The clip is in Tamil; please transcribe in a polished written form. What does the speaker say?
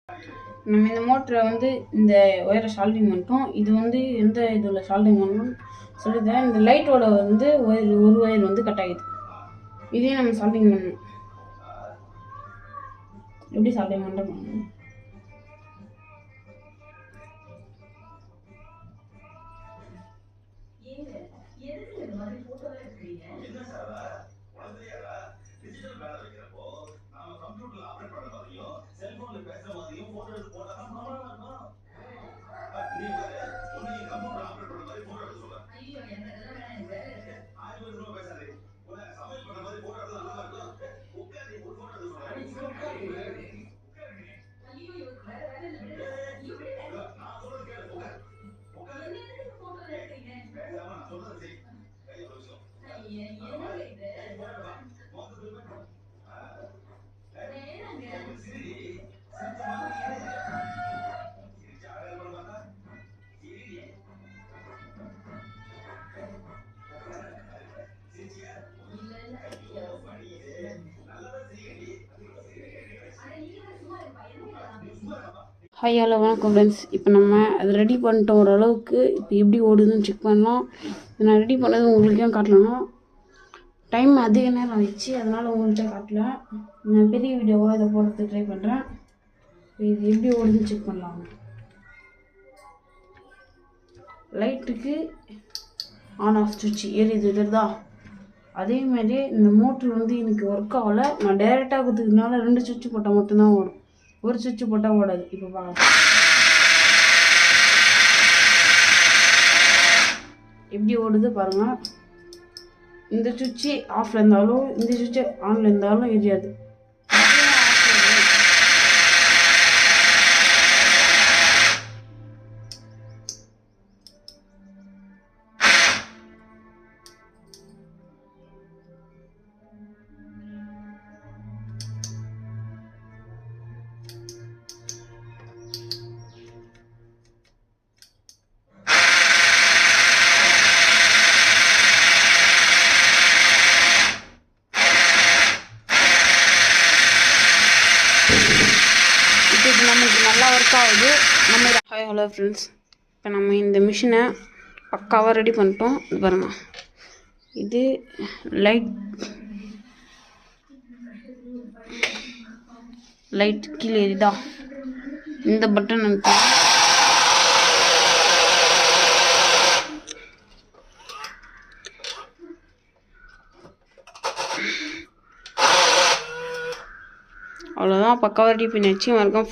நம்ம இந்த மோட்டரை வந்து இந்த ஒயரை சால்டிங் பண்ணிட்டோம். இது வந்து எந்த இதில் சால்டிங் பண்ணணும் சொல்லித்தரேன். இந்த லைட்டோட வந்து ஒரு ஒயர் வந்து கட் ஆகிடுது. இதையும் நம்ம சால்டிங் பண்ணணும். எப்படி சால்டிங் பண்ணணும்? ஹாய் ஹலோ வணக்கம் ஃப்ரெண்ட்ஸ். இப்போ நம்ம அதை ரெடி பண்ணிட்டோம் ஓரளவுக்கு. இப்போ எப்படி ஓடுதுன்னு செக் பண்ணலாம். நான் ரெடி பண்ணது உங்களுக்கே காட்டலன்னா டைம் அதிக நேரம் ஆயிடுச்சு, அதனால் உங்கள்கிட்ட காட்டல. நான் பெரிய வீடியோவாக இதை போடுறதுக்கு ட்ரை பண்ணுறேன். இது எப்படி ஓடுதுன்னு செக் பண்ணலாம். லைட்டுக்கு ஆன் ஆஃப் சுவிட்ச் எரியுது தெரியுதா? அதேமாதிரி இந்த மோட்ரு வந்து எனக்கு ஒர்க் ஆகலை. நான் டைரெக்டாக கொடுத்ததுனால 2 சுவிட்ச் போட்டால் மட்டும்தான் ஓடும், ஒரு சுவிட்ச் போட்டால் ஓடாது. இப்போ பார்க்கலாம் எப்படி ஓடுது பாருங்கள். இந்த சுவிட்சு ஆஃப்ல இருந்தாலும் இந்த சுவிட்சு ஆன்ல இருந்தாலும் எரியாது. இது நமக்கு நல்லா ஒர்க் ஆகுது. நம்ம ஹாய் ஹலோ ஃப்ரெண்ட்ஸ். இப்போ நம்ம இந்த மிஷினை பக்காவாக ரெடி பண்ணிட்டோம். இது பாருங்க, இது லைட் கீழே எரியுதா? இந்த பட்டன் அழுத்தி அவ்வளோதான், பக்காவாக ரெடி பண்ணி வச்சு வரைக்கும்